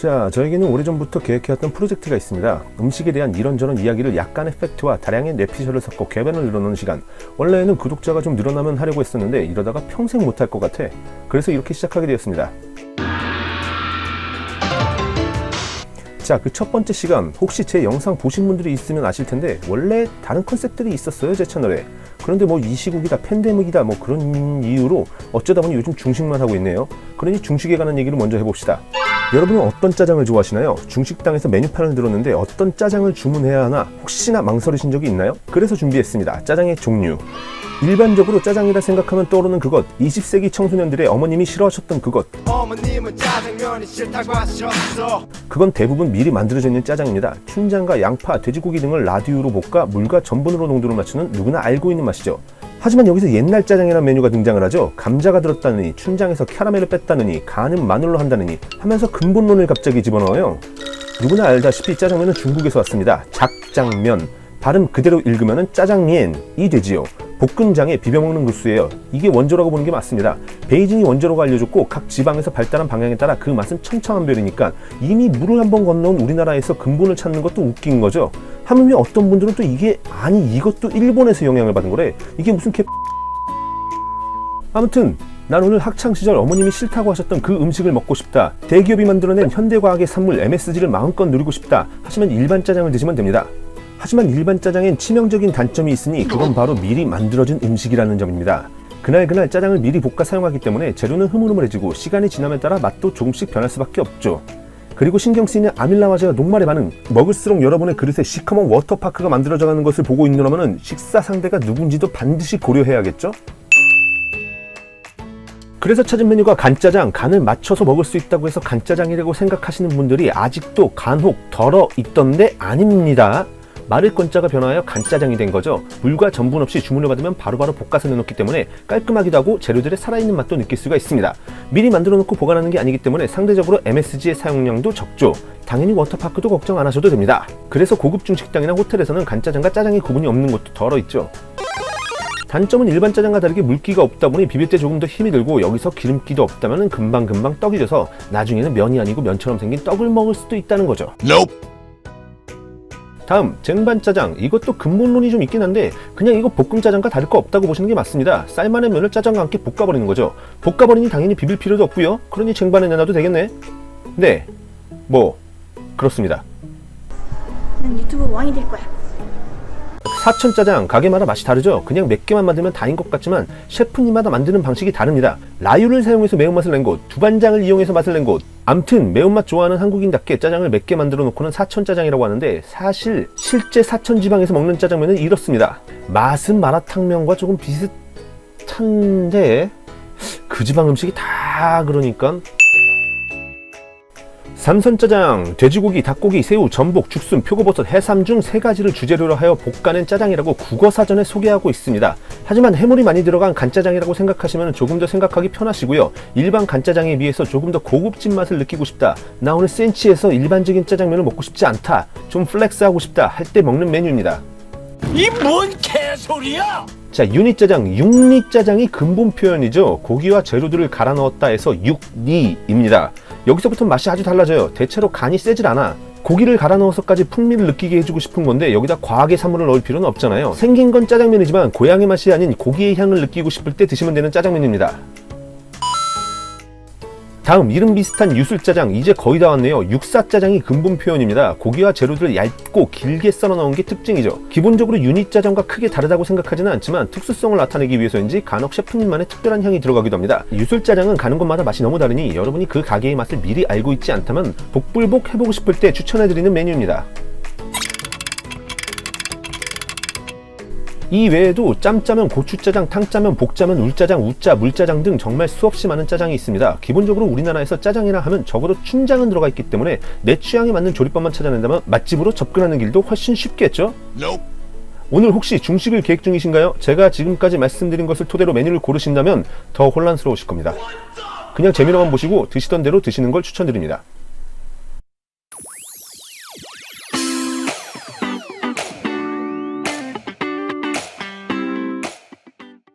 자, 저에게는 오래전부터 계획해왔던 프로젝트가 있습니다. 음식에 대한 이런저런 이야기를 약간의 팩트와 다량의 뇌피셜을 섞어 궤변을 늘어놓는 시간. 원래는 구독자가 좀 늘어나면 하려고 했었는데 이러다가 평생 못할 것 같아. 그래서 이렇게 시작하게 되었습니다. 자, 그 첫 번째 시간, 혹시 제 영상 보신 분들이 있으면 아실 텐데 원래 다른 컨셉들이 있었어요, 제 채널에. 그런데 뭐 이 시국이다, 팬데믹이다, 뭐 그런 이유로 어쩌다 보니 요즘 중식만 하고 있네요. 그러니 중식에 관한 얘기를 먼저 해봅시다. 여러분은 어떤 짜장을 좋아하시나요? 중식당에서 메뉴판을 들었는데 어떤 짜장을 주문해야 하나 혹시나 망설이신 적이 있나요? 그래서 준비했습니다. 짜장의 종류. 일반적으로 짜장이라 생각하면 떠오르는 그것, 20세기 청소년들의 어머님이 싫어하셨던 그것. 어머님은 짜장면이 싫다고 하셨어. 그건 대부분 미리 만들어져 있는 짜장입니다. 춘장과 양파, 돼지고기 등을 라디오로 볶아 물과 전분으로 농도를 맞추는 누구나 알고 있는 맛이죠. 하지만 여기서 옛날 짜장이라는 메뉴가 등장을 하죠. 감자가 들었다느니, 춘장에서 캐러멜을 뺐다느니, 간은 마늘로 한다느니 하면서 근본론을 갑자기 집어넣어요. 누구나 알다시피 짜장면은 중국에서 왔습니다. 작장면, 발음 그대로 읽으면 짜장면이 되지요. 볶음장에 비벼먹는 국수예요. 이게 원조라고 보는 게 맞습니다. 베이징이 원조라고 알려줬고 각 지방에서 발달한 방향에 따라 그 맛은 천차만별이니까 이미 물을 한번 건너온 우리나라에서 근본을 찾는 것도 웃긴 거죠. 하물며 어떤 분들은 또 이게 아니 이것도 일본에서 영향을 받은 거래. 이게 무슨 아무튼 난 오늘 학창시절 어머님이 싫다고 하셨던 그 음식을 먹고 싶다. 대기업이 만들어낸 현대과학의 산물 MSG를 마음껏 누리고 싶다 하시면 일반 짜장을 드시면 됩니다. 하지만 일반 짜장엔 치명적인 단점이 있으니 그건 바로 미리 만들어진 음식이라는 점입니다. 그날 짜장을 미리 볶아 사용하기 때문에 재료는 흐물흐물해지고 시간이 지남에 따라 맛도 조금씩 변할 수밖에 없죠. 그리고 신경 쓰이는 아밀라마제와 녹말의 반응, 먹을수록 여러분의 그릇에 시커먼 워터파크가 만들어져가는 것을 보고 있노라면 식사 상대가 누군지도 반드시 고려해야겠죠? 그래서 찾은 메뉴가 간짜장, 간을 맞춰서 먹을 수 있다고 해서 간짜장이라고 생각하시는 분들이 아직도 간혹 덜어 있던데 아닙니다. 말을 건자가 변화하여 간짜장이 된 거죠. 물과 전분 없이 주문을 받으면 바로바로 볶아서 내놓기 때문에 깔끔하기도 하고 재료들의 살아있는 맛도 느낄 수가 있습니다. 미리 만들어 놓고 보관하는 게 아니기 때문에 상대적으로 MSG의 사용량도 적죠. 당연히 워터파크도 걱정 안 하셔도 됩니다. 그래서 고급 중식당이나 호텔에서는 간짜장과 짜장의 구분이 없는 것도 덜어 있죠. 단점은 일반 짜장과 다르게 물기가 없다 보니 비빌 때 조금 더 힘이 들고 여기서 기름기도 없다면 금방금방 떡이 져서 나중에는 면이 아니고 면처럼 생긴 떡을 먹을 수도 있다는 거죠. 다음 쟁반짜장, 이것도 근본론이 좀 있긴 한데 그냥 이거 볶음짜장과 다를 거 없다고 보시는 게 맞습니다. 쌀만의 면을 짜장과 함께 볶아버리는 거죠. 볶아버리니 당연히 비빌 필요도 없고요. 그러니 쟁반에 내놔도 되겠네. 네, 뭐 그렇습니다. 난 유튜브 왕이 될 거야. 사천짜장, 가게마다 맛이 다르죠. 그냥 몇 개만 만들면 다인 것 같지만 셰프님마다 만드는 방식이 다릅니다. 라유를 사용해서 매운맛을 낸 곳, 두반장을 이용해서 맛을 낸 곳. 암튼 매운맛 좋아하는 한국인답게 짜장을 몇 개 만들어 놓고는 사천짜장이라고 하는데 사실 실제 사천지방에서 먹는 짜장면은 이렇습니다. 맛은 마라탕면과 조금 비슷한데 그 지방 음식이 다 그러니까. 삼선짜장, 돼지고기, 닭고기, 새우, 전복, 죽순, 표고버섯, 해삼 중 3가지를 주재료로 하여 볶아낸 짜장이라고 국어사전에 소개하고 있습니다. 하지만 해물이 많이 들어간 간짜장이라고 생각하시면 조금 더 생각하기 편하시고요. 일반 간짜장에 비해서 조금 더 고급진 맛을 느끼고 싶다, 나 오늘 센치해서 일반적인 짜장면을 먹고 싶지 않다, 좀 플렉스하고 싶다 할 때 먹는 메뉴입니다. 이 뭔 개소리야! 자, 유니짜장, 육리짜장이 근본 표현이죠. 고기와 재료들을 갈아 넣었다 해서 육리입니다. 여기서부터 맛이 아주 달라져요. 대체로 간이 세질 않아. 고기를 갈아 넣어서까지 풍미를 느끼게 해주고 싶은 건데 여기다 과하게 사물을 넣을 필요는 없잖아요. 생긴 건 짜장면이지만 고향의 맛이 아닌 고기의 향을 느끼고 싶을 때 드시면 되는 짜장면입니다. 다음 이름 비슷한 유술짜장, 이제 거의 다 왔네요. 육사짜장이 근본 표현입니다. 고기와 재료들을 얇고 길게 썰어 넣은 게 특징이죠. 기본적으로 유니짜장과 크게 다르다고 생각하지는 않지만 특수성을 나타내기 위해서인지 간혹 셰프님만의 특별한 향이 들어가기도 합니다. 유술짜장은 가는 곳마다 맛이 너무 다르니 여러분이 그 가게의 맛을 미리 알고 있지 않다면 복불복 해보고 싶을 때 추천해드리는 메뉴입니다. 이 외에도 짬짜면, 고추짜장, 탕짜면, 복짜면, 울짜장, 우짜, 물짜장 등 정말 수없이 많은 짜장이 있습니다. 기본적으로 우리나라에서 짜장이라 하면 적어도 춘장은 들어가 있기 때문에 내 취향에 맞는 조리법만 찾아낸다면 맛집으로 접근하는 길도 훨씬 쉽겠죠? 오늘 혹시 중식을 계획 중이신가요? 제가 지금까지 말씀드린 것을 토대로 메뉴를 고르신다면 더 혼란스러우실 겁니다. 그냥 재미로만 보시고 드시던 대로 드시는 걸 추천드립니다.